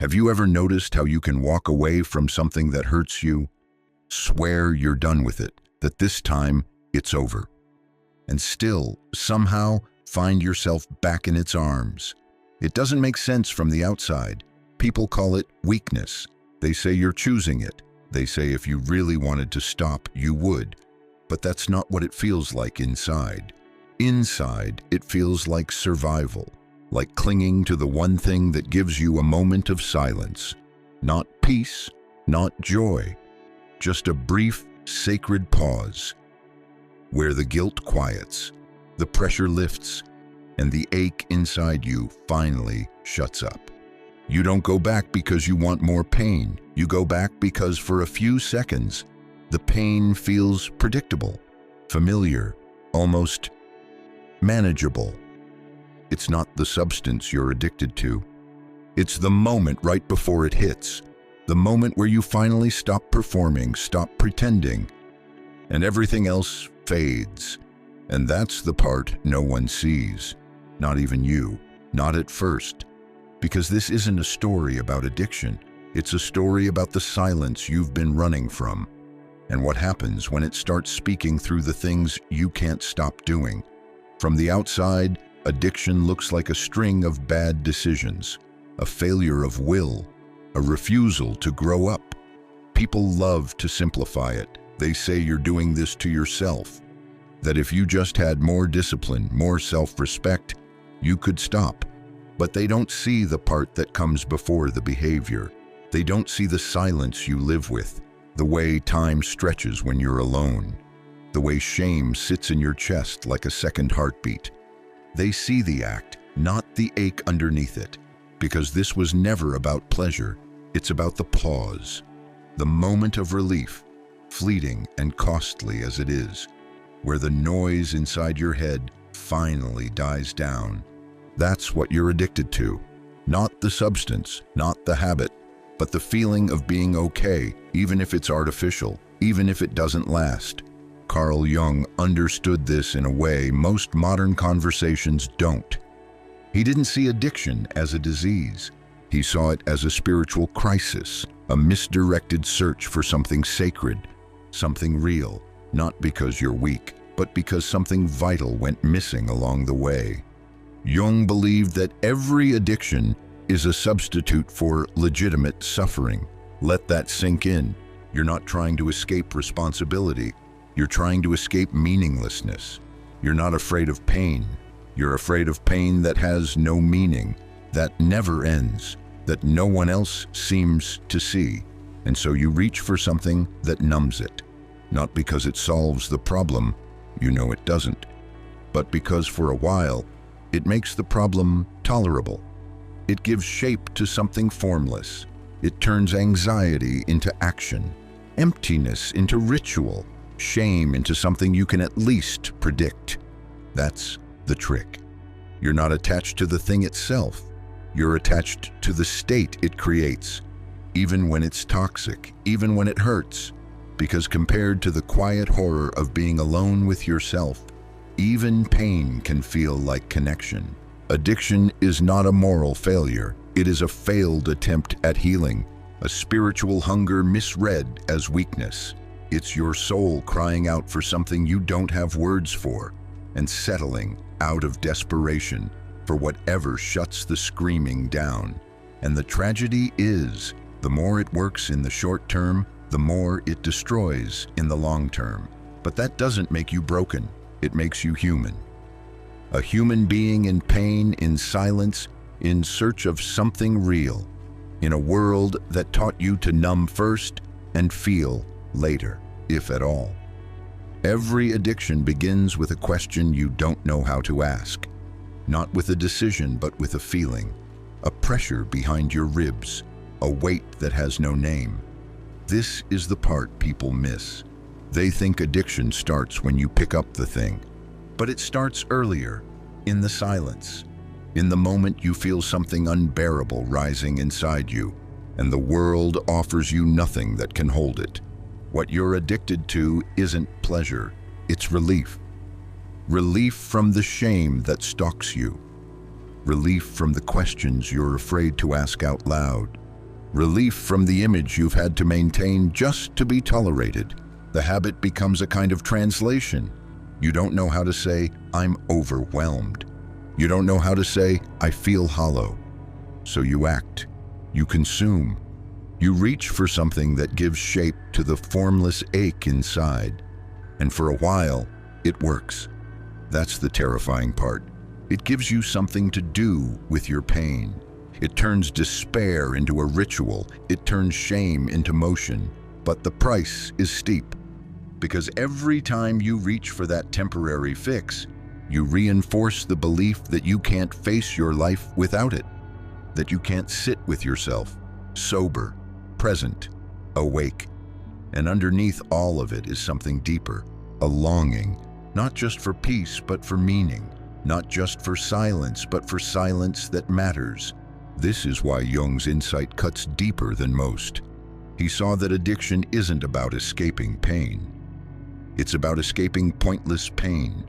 Have you ever noticed how you can walk away from something that hurts you, swear you're done with it, that this time it's over, and still, somehow, find yourself back in its arms? It doesn't make sense from the outside. People call it weakness. They say you're choosing it. They say if you really wanted to stop, you would. But that's not what it feels like inside. Inside, it feels like survival, like clinging to the one thing that gives you a moment of silence. Not peace, not joy, just a brief, sacred pause, where the guilt quiets, the pressure lifts, and the ache inside you finally shuts up. You don't go back because you want more pain. You go back because for a few seconds, the pain feels predictable, familiar, almost manageable. It's not the substance you're addicted to. It's the moment right before it hits, the moment where you finally stop performing, stop pretending, and everything else fades. And that's the part no one sees, not even you, not at first. Because this isn't a story about addiction. It's a story about the silence you've been running from, and what happens when it starts speaking through the things you can't stop doing. From the outside, addiction looks like a string of bad decisions, a failure of will, a refusal to grow up. People love to simplify it. They say you're doing this to yourself, that if you just had more discipline, more self-respect, you could stop. But they don't see the part that comes before the behavior. They don't see the silence you live with, the way time stretches when you're alone, the way shame sits in your chest like a second heartbeat. They see the act, not the ache underneath it, because this was never about pleasure. It's about the pause, the moment of relief, fleeting and costly as it is, where the noise inside your head finally dies down. That's what you're addicted to. Not the substance, not the habit, but the feeling of being okay, even if it's artificial, even if it doesn't last. Carl Jung understood this in a way most modern conversations don't. He didn't see addiction as a disease. He saw it as a spiritual crisis, a misdirected search for something sacred, something real, not because you're weak, but because something vital went missing along the way. Jung believed that every addiction is a substitute for legitimate suffering. Let that sink in. You're not trying to escape responsibility. You're trying to escape meaninglessness. You're not afraid of pain. You're afraid of pain that has no meaning, that never ends, that no one else seems to see. And so you reach for something that numbs it. Not because it solves the problem, you know it doesn't, but because for a while, it makes the problem tolerable. It gives shape to something formless. It turns anxiety into action, emptiness into ritual, shame into something you can at least predict. That's the trick. You're not attached to the thing itself. You're attached to the state it creates, even when it's toxic, even when it hurts. Because compared to the quiet horror of being alone with yourself, even pain can feel like connection. Addiction is not a moral failure. It is a failed attempt at healing, a spiritual hunger misread as weakness. It's your soul crying out for something you don't have words for, and settling out of desperation for whatever shuts the screaming down. And the tragedy is, the more it works in the short term, the more it destroys in the long term. But that doesn't make you broken. It makes you human. A human being in pain, in silence, in search of something real, in a world that taught you to numb first and feel later, if at all. Every addiction begins with a question you don't know how to ask. Not with a decision, but with a feeling. A pressure behind your ribs. A weight that has no name. This is the part people miss. They think addiction starts when you pick up the thing. But it starts earlier, in the silence. In the moment you feel something unbearable rising inside you, and the world offers you nothing that can hold it. What you're addicted to isn't pleasure, it's relief. Relief from the shame that stalks you. Relief from the questions you're afraid to ask out loud. relief from the image you've had to maintain just to be tolerated. The habit becomes a kind of translation. You don't know how to say, "I'm overwhelmed." You don't know how to say, "I feel hollow." So you act. You consume. You reach for something that gives shape to the formless ache inside. And for a while, it works. That's the terrifying part. It gives you something to do with your pain. It turns despair into a ritual. It turns shame into motion. But the price is steep. Because every time you reach for that temporary fix, you reinforce the belief that you can't face your life without it. That you can't sit with yourself, sober, present, awake. And underneath all of it is something deeper, a longing, not just for peace, but for meaning, not just for silence, but for silence that matters. This is why Jung's insight cuts deeper than most. He saw that addiction isn't about escaping pain. It's about escaping pointless pain,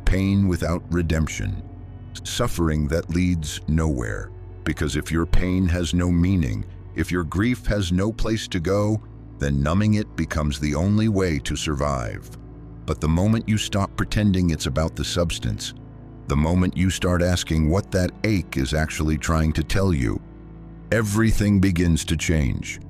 pain without redemption, suffering that leads nowhere. Because if your pain has no meaning, if your grief has no place to go, then numbing it becomes the only way to survive. But the moment you stop pretending it's about the substance, the moment you start asking what that ache is actually trying to tell you, everything begins to change.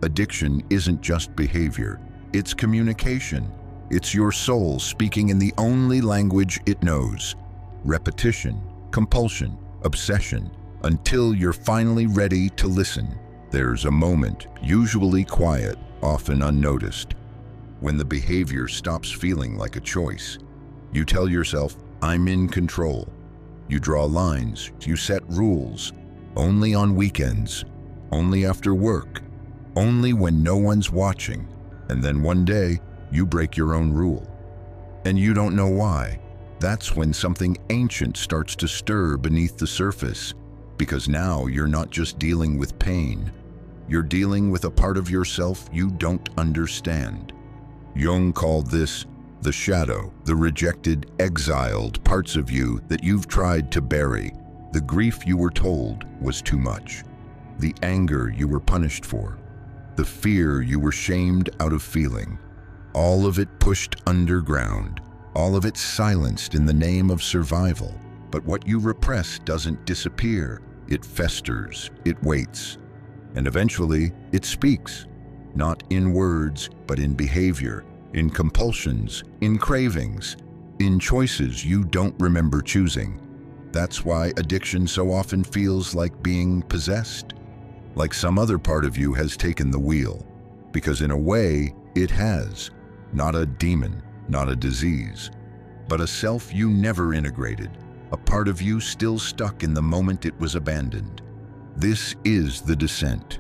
Addiction isn't just behavior, it's communication. It's your soul speaking in the only language it knows. Repetition, compulsion, obsession, until you're finally ready to listen. There's a moment, usually quiet, often unnoticed, when the behavior stops feeling like a choice. You tell yourself, "I'm in control." You draw lines, you set rules, only on weekends, only after work, only when no one's watching. And then one day, you break your own rule. And you don't know why. That's when something ancient starts to stir beneath the surface. Because now you're not just dealing with pain. You're dealing with a part of yourself you don't understand. Jung called this the shadow, the rejected, exiled parts of you that you've tried to bury. The grief you were told was too much. The anger you were punished for. The fear you were shamed out of feeling. All of it pushed underground, all of it silenced in the name of survival. But what you repress doesn't disappear. It festers, it waits, and eventually it speaks, not in words, but in behavior, in compulsions, in cravings, in choices you don't remember choosing. That's why addiction so often feels like being possessed, like some other part of you has taken the wheel, because in a way, it has. Not a demon, not a disease, but a self you never integrated, a part of you still stuck in the moment it was abandoned. This is the descent,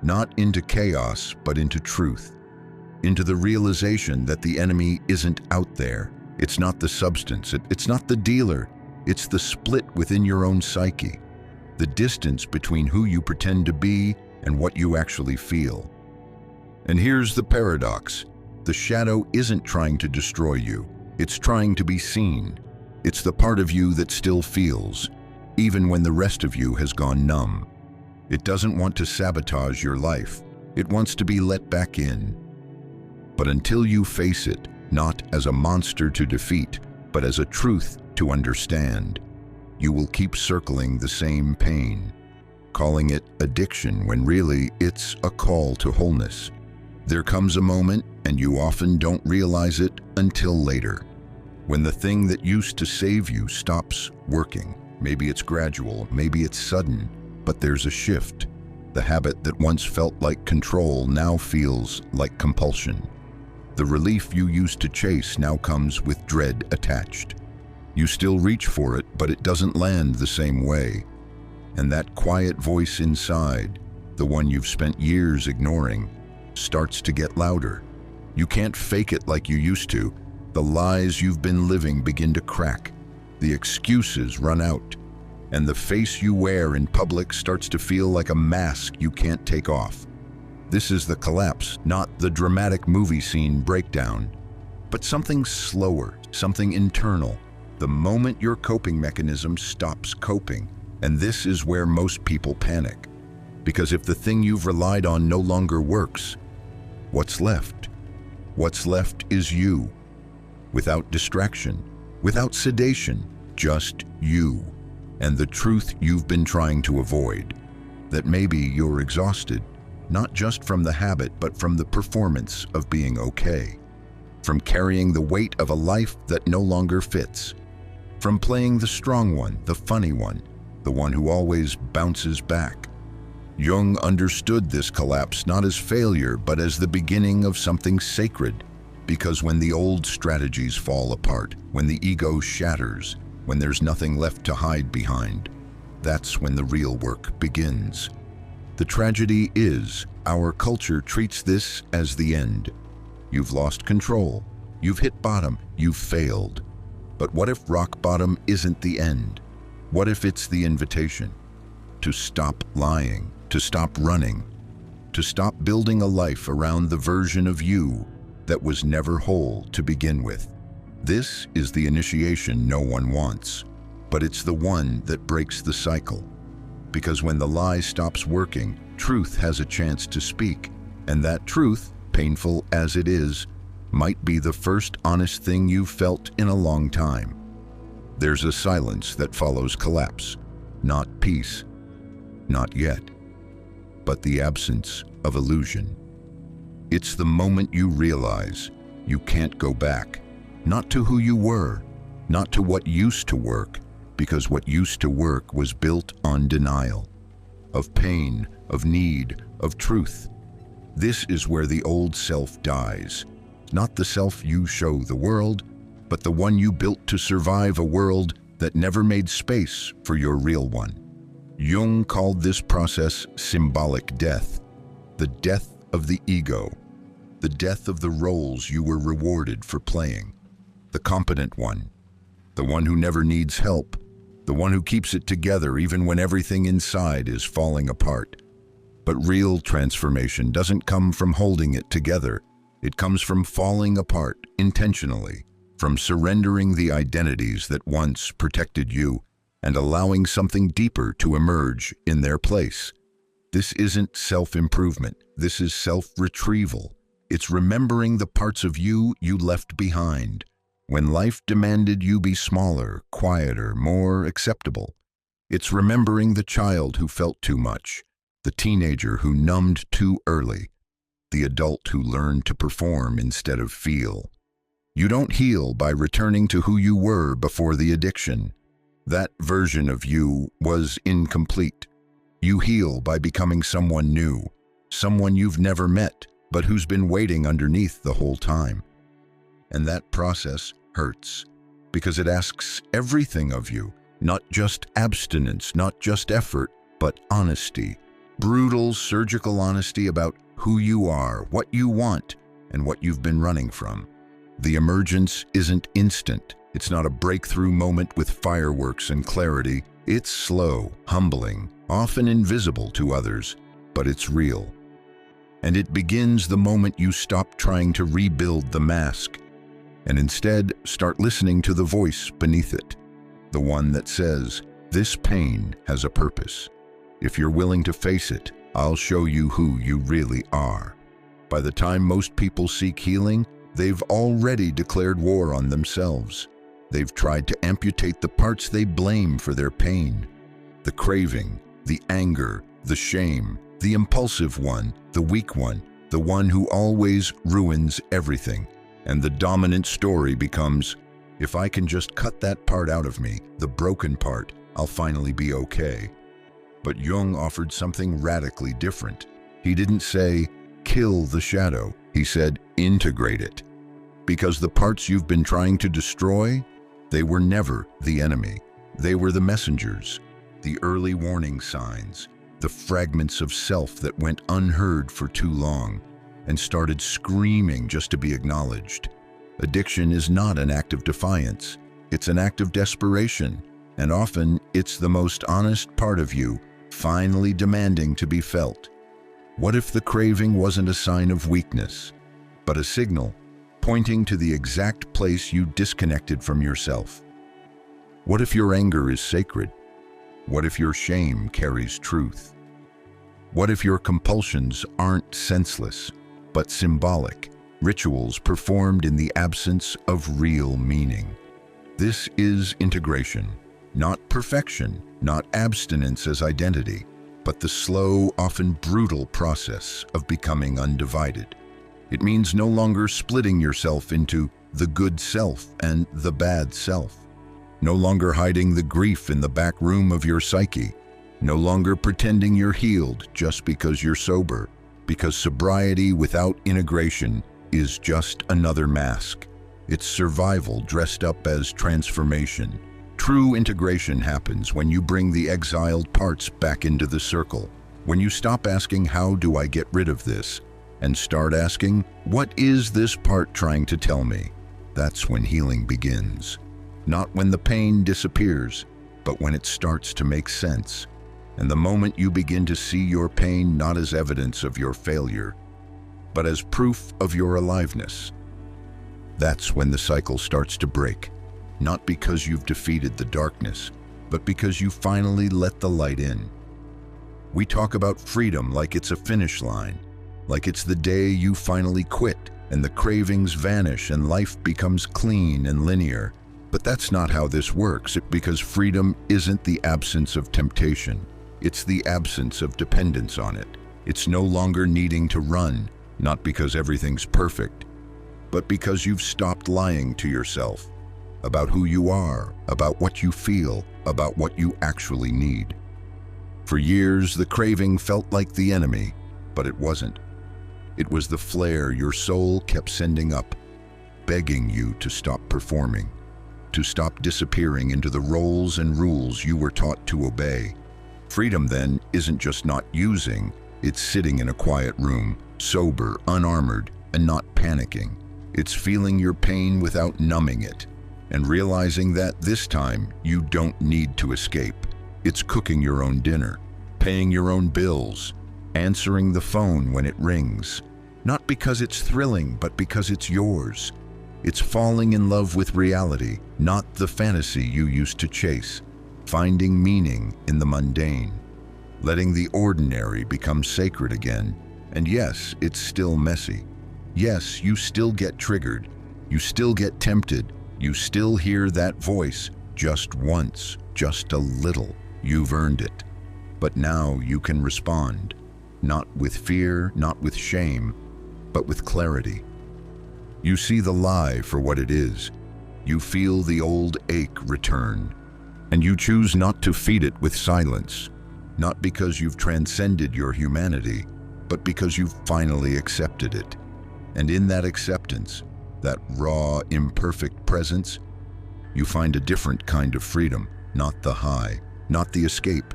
not into chaos, but into truth, into the realization that the enemy isn't out there. It's not the substance, it's not the dealer, it's the split within your own psyche, the distance between who you pretend to be and what you actually feel. And here's the paradox. The shadow isn't trying to destroy you. It's trying to be seen. It's the part of you that still feels, even when the rest of you has gone numb. It doesn't want to sabotage your life. It wants to be let back in. But until you face it, not as a monster to defeat, but as a truth to understand, you will keep circling the same pain, calling it addiction when really it's a call to wholeness. There comes a moment, and you often don't realize it until later, when the thing that used to save you stops working. Maybe it's gradual, maybe it's sudden, but there's a shift. The habit that once felt like control now feels like compulsion. The relief you used to chase now comes with dread attached. You still reach for it, but it doesn't land the same way. And that quiet voice inside, the one you've spent years ignoring, starts to get louder. You can't fake it like you used to. The lies you've been living begin to crack. The excuses run out. And the face you wear in public starts to feel like a mask you can't take off. This is the collapse, not the dramatic movie scene breakdown, but something slower, something internal. The moment your coping mechanism stops coping, and this is where most people panic. Because if the thing you've relied on no longer works, what's left? What's left is you. Without distraction, without sedation, just you. And the truth you've been trying to avoid. That maybe you're exhausted, not just from the habit, but from the performance of being okay. From carrying the weight of a life that no longer fits. From playing the strong one, the funny one, the one who always bounces back. Jung understood this collapse not as failure, but as the beginning of something sacred. Because when the old strategies fall apart, when the ego shatters, when there's nothing left to hide behind, that's when the real work begins. The tragedy is, our culture treats this as the end. You've lost control. You've hit bottom. You've failed. But what if rock bottom isn't the end? What if it's the invitation? To stop lying, to stop running, to stop building a life around the version of you that was never whole to begin with. This is the initiation no one wants, but it's the one that breaks the cycle. Because when the lie stops working, truth has a chance to speak, and that truth, painful as it is, might be the first honest thing you've felt in a long time. There's a silence that follows collapse, not peace, not yet, but the absence of illusion. It's the moment you realize you can't go back, not to who you were, not to what used to work, because what used to work was built on denial, of pain, of need, of truth. This is where the old self dies, not the self you show the world, but the one you built to survive a world that never made space for your real one. Jung called this process symbolic death, the death of the ego, the death of the roles you were rewarded for playing, the competent one, the one who never needs help, the one who keeps it together even when everything inside is falling apart. But real transformation doesn't come from holding it together. It comes from falling apart intentionally, from surrendering the identities that once protected you and allowing something deeper to emerge in their place. This isn't self-improvement. This is self-retrieval. It's remembering the parts of you left behind when life demanded you be smaller, quieter, more acceptable. It's remembering the child who felt too much, the teenager who numbed too early, the adult who learned to perform instead of feel. You don't heal by returning to who you were before the addiction. That version of you was incomplete. You heal by becoming someone new, someone you've never met, but who's been waiting underneath the whole time. And that process hurts, because it asks everything of you, not just abstinence, not just effort, but honesty. Brutal, surgical honesty about who you are, what you want, and what you've been running from. The emergence isn't instant. It's not a breakthrough moment with fireworks and clarity. It's slow, humbling, often invisible to others, but it's real. And it begins the moment you stop trying to rebuild the mask and instead start listening to the voice beneath it, the one that says, "This pain has a purpose. If you're willing to face it, I'll show you who you really are." By the time most people seek healing, they've already declared war on themselves. They've tried to amputate the parts they blame for their pain. The craving, the anger, the shame, the impulsive one, the weak one, the one who always ruins everything. And the dominant story becomes, if I can just cut that part out of me, the broken part, I'll finally be okay. But Jung offered something radically different. He didn't say, kill the shadow. He said, integrate it. Because the parts you've been trying to destroy, they were never the enemy. They were the messengers, the early warning signs, the fragments of self that went unheard for too long and started screaming just to be acknowledged. Addiction is not an act of defiance. It's an act of desperation, and often it's the most honest part of you finally demanding to be felt. What if the craving wasn't a sign of weakness, but a signal pointing to the exact place you disconnected from yourself? What if your anger is sacred? What if your shame carries truth? What if your compulsions aren't senseless, but symbolic, rituals performed in the absence of real meaning? This is integration, not perfection, not abstinence as identity, but the slow, often brutal process of becoming undivided. It means no longer splitting yourself into the good self and the bad self, no longer hiding the grief in the back room of your psyche, no longer pretending you're healed just because you're sober, because sobriety without integration is just another mask. It's survival dressed up as transformation. True integration happens when you bring the exiled parts back into the circle, when you stop asking, "How do I get rid of this?" and start asking, "What is this part trying to tell me?" That's when healing begins. Not when the pain disappears, but when it starts to make sense. And the moment you begin to see your pain not as evidence of your failure, but as proof of your aliveness, that's when the cycle starts to break. Not because you've defeated the darkness, but because you finally let the light in. We talk about freedom like it's a finish line, like it's the day you finally quit and the cravings vanish and life becomes clean and linear. But that's not how this works, because freedom isn't the absence of temptation. It's the absence of dependence on it. It's no longer needing to run, not because everything's perfect, but because you've stopped lying to yourself about who you are, about what you feel, about what you actually need. For years, the craving felt like the enemy, but it wasn't. It was the flare your soul kept sending up, begging you to stop performing, to stop disappearing into the roles and rules you were taught to obey. Freedom, then, isn't just not using, it's sitting in a quiet room, sober, unarmored, and not panicking. It's feeling your pain without numbing it, and realizing that this time you don't need to escape. It's cooking your own dinner, paying your own bills, answering the phone when it rings. Not because it's thrilling, but because it's yours. It's falling in love with reality, not the fantasy you used to chase. Finding meaning in the mundane, letting the ordinary become sacred again. And yes, it's still messy. Yes, you still get triggered. You still get tempted. You still hear that voice just once, just a little. You've earned it. But now you can respond, not with fear, not with shame, but with clarity. You see the lie for what it is. You feel the old ache return. And you choose not to feed it with silence, not because you've transcended your humanity, but because you've finally accepted it. And in that acceptance, that raw, imperfect presence, you find a different kind of freedom, not the high, not the escape,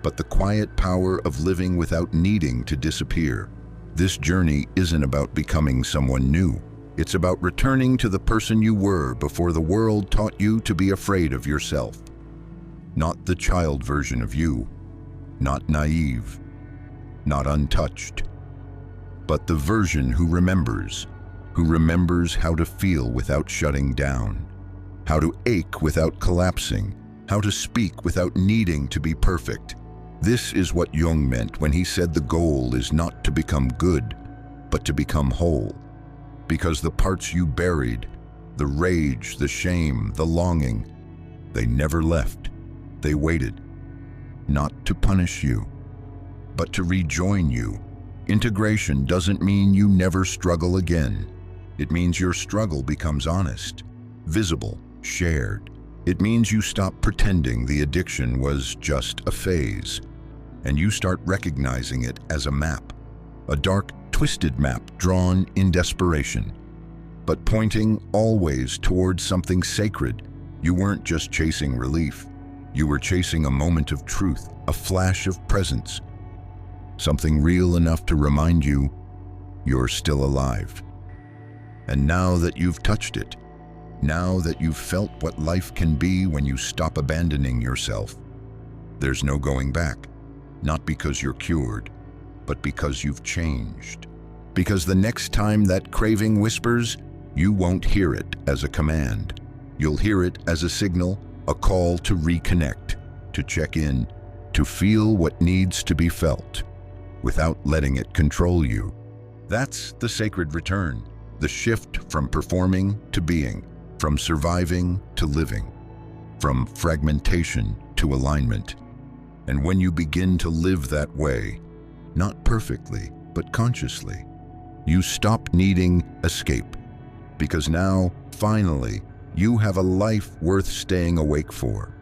but the quiet power of living without needing to disappear. This journey isn't about becoming someone new. It's about returning to the person you were before the world taught you to be afraid of yourself. Not the child version of you, not naive, not untouched, but the version who remembers how to feel without shutting down, how to ache without collapsing, how to speak without needing to be perfect. This is what Jung meant when he said the goal is not to become good, but to become whole. Because the parts you buried, the rage, the shame, the longing, they never left. They waited, not to punish you, but to rejoin you. Integration doesn't mean you never struggle again. It means your struggle becomes honest, visible, shared. It means you stop pretending the addiction was just a phase, and you start recognizing it as a map, a dark, twisted map drawn in desperation, but pointing always towards something sacred. You weren't just chasing relief. You were chasing a moment of truth, a flash of presence, something real enough to remind you you're still alive. And now that you've touched it, now that you've felt what life can be when you stop abandoning yourself, there's no going back. Not because you're cured, but because you've changed. Because the next time that craving whispers, you won't hear it as a command. You'll hear it as a signal, a call to reconnect, to check in, to feel what needs to be felt. without letting it control you. That's the sacred return, the shift from performing to being, from surviving to living, from fragmentation to alignment. And when you begin to live that way, not perfectly, but consciously, you stop needing escape, because now, finally, you have a life worth staying awake for.